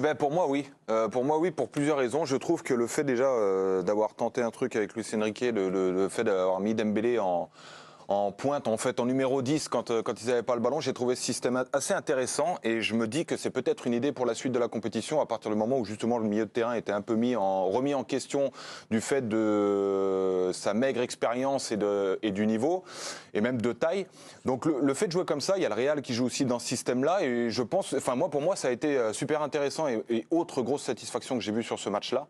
Ben pour moi, oui. Pour plusieurs raisons. Je trouve que le fait déjà d'avoir tenté un truc avec Luis Enrique, le fait d'avoir mis Dembélé en pointe, en fait, en numéro 10 quand ils n'avaient pas le ballon. J'ai trouvé ce système assez intéressant et je me dis que c'est peut-être une idée pour la suite de la compétition à partir du moment où justement le milieu de terrain était un peu remis en question du fait de sa maigre expérience et du niveau et même de taille. Donc le fait de jouer comme ça, il y a le Real qui joue aussi dans ce système-là et je pense, enfin pour moi ça a été super intéressant et autre grosse satisfaction que j'ai vue sur ce match-là,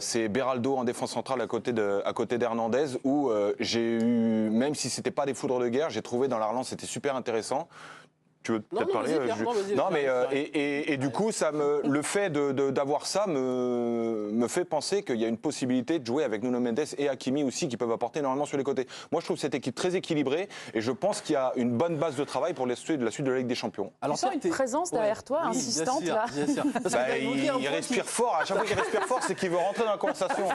c'est Beraldo en défense centrale à côté d'Hernandez où j'ai eu, même si c'était pas des foudres de guerre, j'ai trouvé dans la relance c'était super intéressant. Tu veux peut-être parler Non, mais et du coup, le fait d'avoir ça me fait penser qu'il y a une possibilité de jouer avec Nuno Mendes et Hakimi aussi qui peuvent apporter énormément sur les côtés. Moi, je trouve cette équipe très équilibrée et je pense qu'il y a une bonne base de travail pour la suite de la Ligue des Champions. Alors, tu sens une présence derrière toi, insistante bien sûr, là. Bien sûr. Il respire fort. À chaque fois qu'il respire fort, c'est qu'il veut rentrer dans la conversation.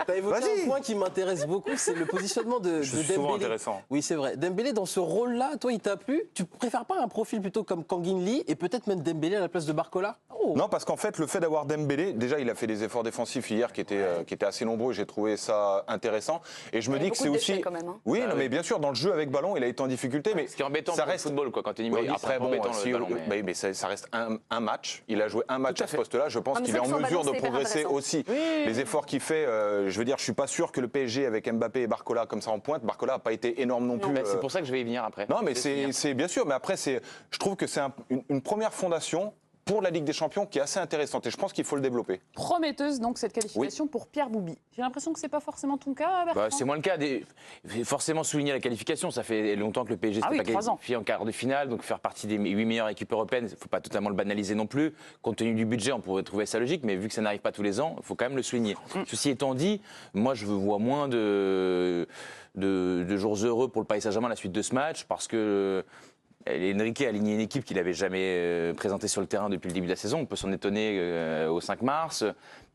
Tu as évoqué un point qui m'intéresse beaucoup, c'est le positionnement de Dembélé. Souvent intéressant. Oui, c'est vrai. Dembélé, dans ce rôle-là, toi, il t'a plu? Tu préfères pas un profil plutôt comme Kangin Lee et peut-être même Dembélé à la place de Barcola? Non, parce qu'en fait, le fait d'avoir Dembélé, déjà, il a fait des efforts défensifs hier qui étaient assez nombreux. J'ai trouvé ça intéressant. Et je me dis que c'est aussi. Quand même, hein. Oui, non, mais bien sûr, dans le jeu avec ballon, il a été en difficulté. Mais ce qui est embêtant ça pour reste le football, quoi. Quand tu es numéro 10, après, c'est embêtant le ballon. mais ça reste un match. Il a joué un match à ce poste-là. Je pense qu'il est en mesure de progresser aussi. Les efforts qu'il fait, je veux dire, je suis pas sûr que le PSG avec Mbappé et Barcola comme ça en pointe. Barcola n'a pas été énorme non plus. C'est pour ça que je vais y venir après. Non, mais c'est bien sûr. Mais après, je trouve que c'est une première fondation pour la Ligue des Champions qui est assez intéressante et je pense qu'il faut le développer. Prometteuse donc cette qualification pour Pierre Boubi. J'ai l'impression que c'est pas forcément ton cas, Bertrand. C'est moins le cas. Forcément souligner la qualification, ça fait longtemps que le PSG s'est pas qualifié en quart de finale, donc faire partie des 8 meilleures équipes européennes, il ne faut pas totalement le banaliser non plus. Compte tenu du budget, on pourrait trouver ça logique, mais vu que ça n'arrive pas tous les ans, il faut quand même le souligner. Ceci étant dit, moi je vois moins de jours heureux pour le Paris Saint-Germain à la suite de ce match, parce que Enrique a aligné une équipe qu'il n'avait jamais présentée sur le terrain depuis le début de la saison. On peut s'en étonner au 5 mars.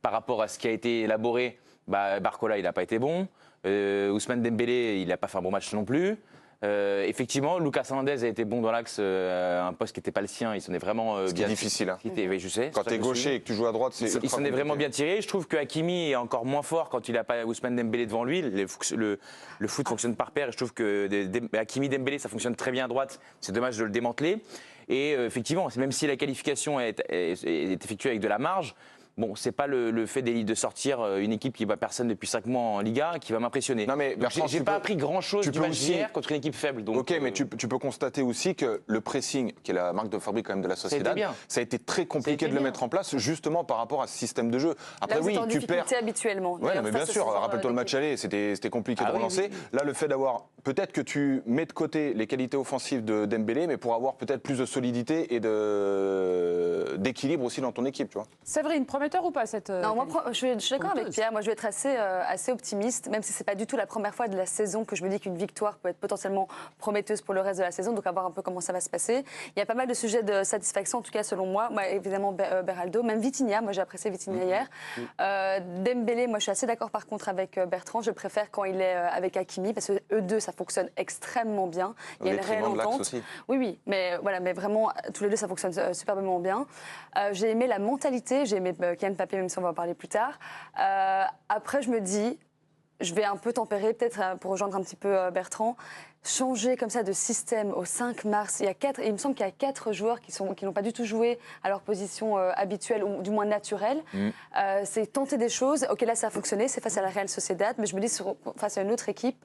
Par rapport à ce qui a été élaboré, Barcola, il n'a pas été bon. Ousmane Dembélé, il n'a pas fait un bon match non plus. Effectivement, Lucas Hernandez a été bon dans l'axe, un poste qui n'était pas le sien. Il s'en est vraiment bien. C'est difficile. Hein. Oui, je sais. Quand tu es gaucher et que tu joues à droite, c'est. Il s'en est vraiment bien tiré. Je trouve que Hakimi est encore moins fort quand il n'a pas Ousmane Dembélé devant lui. Le foot fonctionne par paire et je trouve que Hakimi Dembélé, ça fonctionne très bien à droite. C'est dommage de le démanteler. Et effectivement, même si la qualification est effectuée avec de la marge. Bon, c'est pas le fait de sortir une équipe qui bat personne depuis 5 mois en Liga qui va m'impressionner. Non mais j'ai pas appris grand chose du match d'hier contre une équipe faible. Donc, ok, mais tu peux constater aussi que le pressing, qui est la marque de fabrique quand même de la Sociedad, ça a été très compliqué de le mettre en place justement par rapport à ce système de jeu. Après là, tu perds habituellement. Oui, mais bien sûr. Rappelle-toi le match aller, c'était compliqué de relancer. Là, le fait d'avoir peut-être que tu mets de côté les qualités offensives de Dembélé, mais pour avoir peut-être plus de solidité et d'équilibre aussi dans ton équipe, tu vois. Séverine, prometteur ou pas cette Non, moi, je suis d'accord avec Pierre. Moi, je vais être assez optimiste, même si c'est pas du tout la première fois de la saison que je me dis qu'une victoire peut être potentiellement prometteuse pour le reste de la saison. Donc, à voir un peu comment ça va se passer. Il y a pas mal de sujets de satisfaction, en tout cas selon moi. Moi, évidemment, Beraldo, même Vitinha. Moi, j'ai apprécié Vitinha hier. Dembélé, moi, je suis assez d'accord par contre avec Bertrand. Je préfère quand il est avec Hakimi parce que eux deux, ça fonctionne extrêmement bien. Il y a une réelle entente. Oui, mais voilà, mais vraiment tous les deux, ça fonctionne superbement bien. J'ai aimé la mentalité. J'ai aimé Kylian Mbappé, même si on va en parler plus tard. Après, je me dis, je vais un peu tempérer, peut-être pour rejoindre un petit peu Bertrand, changer comme ça de système au 5 mars. Il me semble qu'il y a 4 joueurs qui n'ont pas du tout joué à leur position habituelle, ou du moins naturelle. C'est tenter des choses. Ok, là, ça a fonctionné, c'est face à la Real Sociedad, mais je me dis, face à une autre équipe,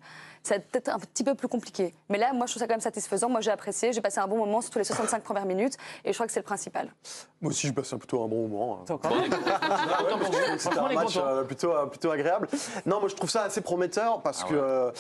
ça va être un petit peu plus compliqué. Mais là, moi, je trouve ça quand même satisfaisant. Moi, j'ai apprécié, j'ai passé un bon moment, surtout les 65 premières minutes, et je crois que c'est le principal. Moi aussi, j'ai passé plutôt un bon moment. C'était un match plutôt agréable. Non, moi, je trouve ça assez prometteur, parce que,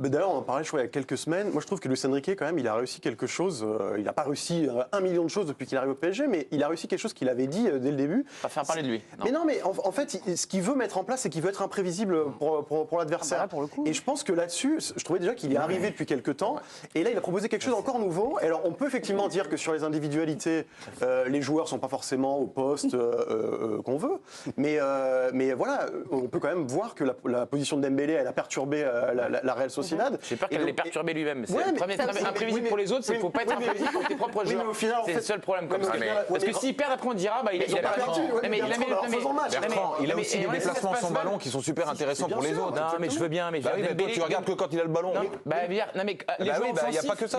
d'ailleurs, on en parlait, je crois, il y a quelques semaines. Moi, je trouve que Luis Enrique, quand même, il a réussi quelque chose. Il n'a pas réussi 1 million de choses depuis qu'il arrive au PSG, mais il a réussi quelque chose qu'il avait dit dès le début. Pas faire parler de lui. Non. Mais non, mais en fait, ce qu'il veut mettre en place, c'est qu'il veut être imprévisible pour l'adversaire. Pour le coup, et je pense que là-dessus, là-dessus, je trouvais déjà qu'il est arrivé depuis quelques temps. Et là, il a proposé quelque chose d'encore nouveau. Et alors, on peut effectivement dire que sur les individualités, les joueurs sont pas forcément au poste qu'on veut. Mais voilà, on peut quand même voir que la position de Dembélé, elle a perturbé la Real Sociedad. J'ai peur qu'elle l'ait perturbé lui-même. C'est Ouais, imprévisible pour les autres, c'est qu'il ne faut pas être imprévisible pour tes propres joueurs. C'est le seul problème. Parce que s'ils perdent, après on dira, il a perdu. Il a aussi des déplacements sans ballon qui sont super intéressants pour les autres. Non, mais je veux bien. Mais toi, tu regardes que quand il a le ballon. Les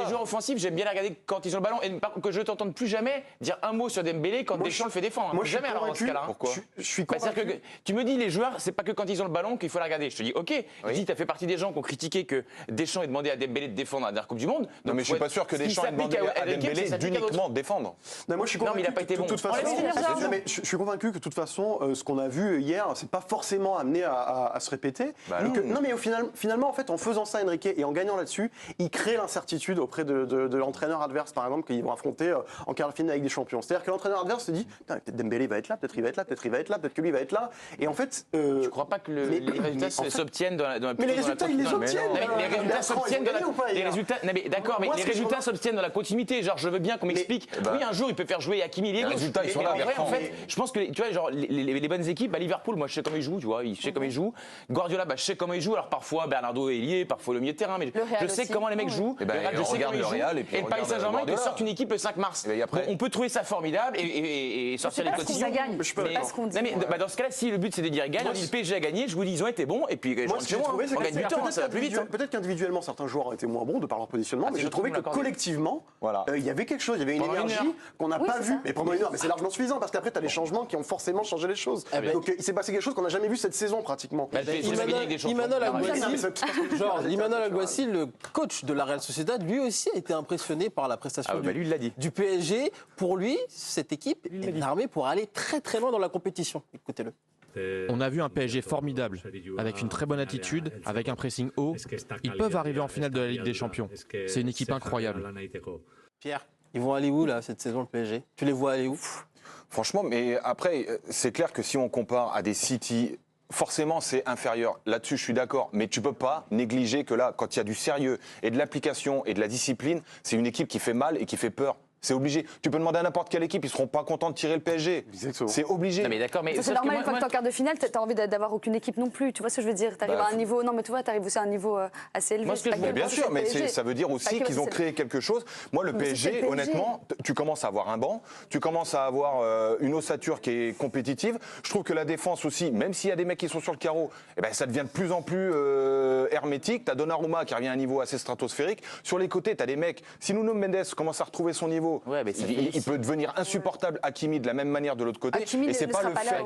joueurs offensifs, j'aime bien les regarder quand ils ont le ballon. Et que je ne t'entende plus jamais dire un mot sur Dembélé quand Deschamps le fait défendre. Moi, jamais alors dans ce cas-là. Pourquoi je suis convaincu. Que tu me dis les joueurs, c'est pas que quand ils ont le ballon qu'il faut les regarder. Je te dis ok. Je dis, tu as fait partie des gens qui ont critiqué que Deschamps ait demandé à Dembélé de défendre à la dernière Coupe du Monde. Non, mais je suis pas sûr que Deschamps ait demandé à Dembélé d'uniquement défendre. Non, moi, je suis convaincu. Il n'a pas été bon. De toute façon, je suis convaincu que de toute façon, ce qu'on a vu hier, c'est pas forcément amené à se répéter. Non, mais finalement, en fait, en faisant ça, Enrique, et en gagnant là-dessus, il crée l'incertitude auprès de l'entraîneur adverse, par exemple, qu'ils vont affronter en quart de finale avec des champions. C'est-à-dire que l'entraîneur adverse se dit, peut-être Dembélé va être là, peut-être il va être là, peut-être il va être là, peut-être que lui va être là. Et en fait, je crois pas que les résultats s'obtiennent dans la. Mais les résultats, ils les obtiennent. Les résultats s'obtiennent dans la. Les résultats. D'accord, mais les résultats s'obtiennent dans la continuité. Genre, je veux bien qu'on m'explique. Oui, un jour, il peut faire jouer Hakimi. Les résultats, ils sont là. En fait, je pense que tu vois, genre les bonnes équipes, à Liverpool, moi, je sais comment ils jouent, tu vois, je sais comment ils jouent. Guardiola, je sais comment ils jouent. Alors parfois, Bernardo est lié, parfois le milieu de terrain, mais je sais comment les mecs jouent. Je sais comment ils jouent. Et le Paris Saint-Germain, ils te sortent une équipe le 5 mars. On peut trouver ça formidable et sortir les cotisations. Mais dans ce cas-là, si le but c'est de dire gagne, on dit le PSG a gagné, je vous dis ils ont été bons et puis moi, on gagne du temps, ça va plus vite. Peut-être qu'individuellement certains joueurs ont été moins bons de par leur positionnement, mais je trouvais que collectivement, il y avait quelque chose, il y avait une énergie qu'on n'a pas vue. Mais pendant une heure, mais c'est largement suffisant parce qu'après tu as les changements qui ont forcément changé les choses. Donc il s'est passé quelque chose qu'on n'a jamais vu cette saison pratiquement. Imanol Alguacil, le coach de la Real Sociedad, lui aussi a été impressionné par la prestation du PSG. Pour lui, cette équipe est armée pour aller très très loin dans la compétition. Écoutez-le. On a vu un PSG formidable, avec une très bonne attitude, avec un pressing haut. Ils peuvent arriver en finale de la Ligue des Champions. C'est une équipe incroyable. Pierre, ils vont aller où là cette saison le PSG? Tu les vois aller où? Franchement, mais après, c'est clair que si on compare à des City, forcément c'est inférieur. Là-dessus, je suis d'accord. Mais tu peux pas négliger que là, quand il y a du sérieux et de l'application et de la discipline, c'est une équipe qui fait mal et qui fait peur. C'est obligé. Tu peux demander à n'importe quelle équipe, ils seront pas contents de tirer le PSG. C'est obligé. Non mais d'accord, mais c'est normal, une fois que tu es en quart de finale, tu n'as envie d'avoir aucune équipe non plus. Tu vois ce que je veux dire? Tu arrives à un niveau. Non, mais tu vois, tu arrives aussi à un niveau assez élevé. Bien sûr, mais ça veut dire aussi qu'ils ont créé quelque chose. Moi, le PSG, honnêtement, tu commences à avoir un banc, tu commences à avoir une ossature qui est compétitive. Je trouve que la défense aussi, même s'il y a des mecs qui sont sur le carreau, ça devient de plus en plus hermétique. Tu as Donnarumma qui revient à un niveau assez stratosphérique. Sur les côtés, tu as des mecs. Si Nuno Mendes commence à retrouver son niveau, il peut devenir insupportable Hakimi de la même manière de l'autre côté. Hakimi et c'est pas le fait.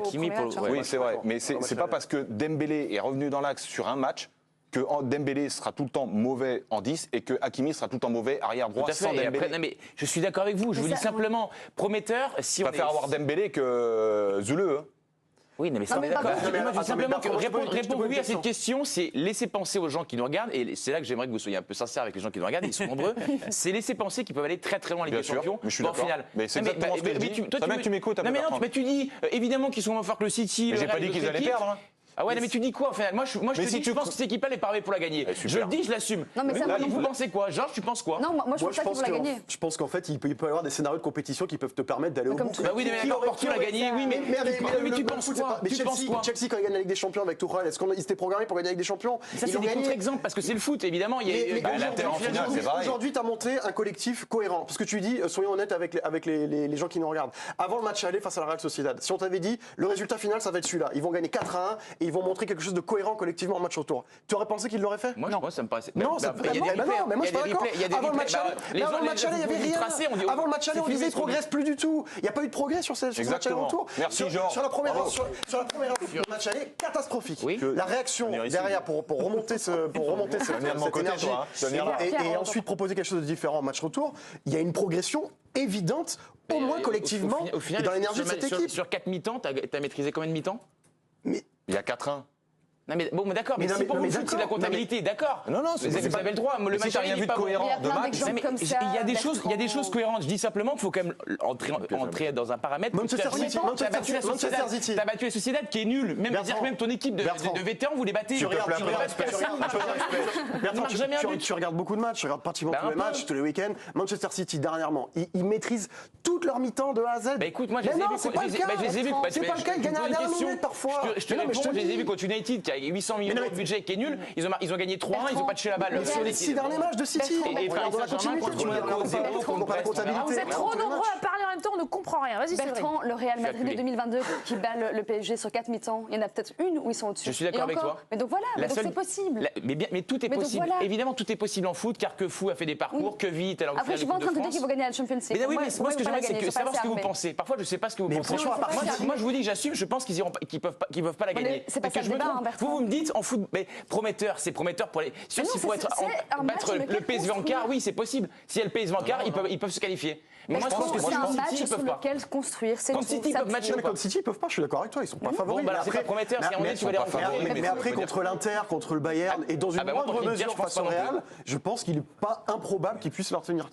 Oui, c'est vrai. Mais c'est pas parce que Dembélé est revenu dans l'axe sur un match que Dembélé sera tout le temps mauvais en 10 et que Hakimi sera tout le temps mauvais arrière droit sans Dembélé. Après, mais je suis d'accord avec vous. Je vous dis simplement prometteur. Si on préfère avoir Dembélé que Zule. Oui, mais ça, simplement que répondre oui à cette question, c'est laisser penser aux gens qui nous regardent, et c'est là que j'aimerais que vous soyez un peu sincères avec les gens qui nous regardent, ils sont nombreux, c'est laisser penser qu'ils peuvent aller très très loin en Ligue des Champions, en finale. Mais c'est exactement ce que je dis. Ça bien que tu m'écoutes. Non, mais tu dis, évidemment qu'ils sont moins forts que le City. Mais j'ai pas dit qu'ils allaient perdre. Ah ouais, mais tu dis quoi en fait? Moi, je te dis, je pense que cette équipe-là est parée pour la gagner. Je le dis, je l'assume. Non, mais vous pensez quoi? Georges, tu penses quoi? Non, moi je pense pas qu'ils vont la gagner. Je pense qu'en fait, il peut y avoir des scénarios de compétition qui peuvent te permettre d'aller au bout. Bah oui, mais d'accord, Porto l'a gagné, oui, mais tu penses quoi? Chelsea, quand il gagne la Ligue des Champions avec Tuchel, est-ce qu'ils étaient programmés pour gagner la Ligue des Champions? Ça, c'est des contre-exemples parce que c'est le foot, évidemment. Aujourd'hui, tu as monté un collectif cohérent. Parce que tu dis, soyons honnêtes avec les gens qui nous regardent. Avant le match aller face à la Real Sociedad, si on t'avait dit, le résultat final, ça va être celui-là. Ils vont gagner 4-1 et ils vont montrer quelque chose de cohérent collectivement en match retour. Tu aurais pensé qu'il l'aurait fait? Moi, ça me paraissait. Non, mais moi je suis pas d'accord. Avant le match aller, il y avait rien. Avant le match aller, on disait il progresse plus du tout. Il n'y a pas eu de progrès sur ce match aller retour. Merci Georges. Sur la première le match aller, catastrophique. La réaction derrière pour remonter cette énergie et ensuite proposer quelque chose de différent en match retour, il y a une progression évidente, au moins collectivement, dans l'énergie de cette équipe. Sur 4 mi-temps, tu as maîtrisé combien de mi-temps? Il y a 4-1. Non mais bon, d'accord, mais si pour vous c'est de la comptabilité, d'accord. Non, vous avez le droit. Le match rien vu de cohérent de match. Il y a des choses cohérentes. Je dis simplement qu'il faut quand même entrer dans un paramètre. Manchester City, t'as battu la Sociedad qui est nulle. Même ton équipe de vétérans, vous les battez. Tu regardes beaucoup de matchs, tu regardes pratiquement tous les matchs, tous les week-ends. Manchester City, dernièrement, ils maîtrisent toute leur mi-temps de A à Z. Bah écoute, moi je les ai vus. C'est pas le cas, ils gagnent à la dernière minute parfois. Je te réponds, je les ai vus contre United qui a 800 millions d'euros de budget qui est nul. Ils ont gagné 3-1, ils ont pas touché la balle. Sur les 6 derniers matchs de City. Et Paris Saint-Germain contre Monaco 0 contre Brest. Vous êtes trop nombreux à parler en même temps, on ne comprend rien. Vas-y, Bertrand, le Real Madrid de 2022 qui bat le PSG sur 4 mi-temps, il y en a peut-être une où ils sont au-dessus. Je suis d'accord avec toi. Mais donc voilà, c'est possible. Mais tout est possible. Évidemment, tout est possible en foot, car que Fou a fait des parcours, que vite, elle a Après, je suis pas en train de dire qu'ils vont gagner la Champions League. Mais oui, mais moi, ce que j'aimerais, c'est savoir ce que vous pensez. Parfois, je sais pas ce que vous pensez. Moi, je vous dis que j'assume, je pense qu'ils peuvent pas la gagner. C'est pas ça le débat, Bertrand. Vous me dites en foot, mais prometteur, c'est prometteur pour les. S'il faut battre le PSV en quart, oui, c'est possible. Si elle PSV en quart, ils peuvent se qualifier. Mais moi, je pense que c'est un match sur lequel construire. Quand City peuvent matcher, comme City, ils peuvent pas. Je suis d'accord avec toi, ils sont pas favoris. Bon, c'est pas prometteur. Si à un moment tu vas les rencontrer. Mais après, contre l'Inter, contre le Bayern et dans une moindre mesure face au Real, je pense qu'il n'est pas improbable qu'ils puissent leur tenir.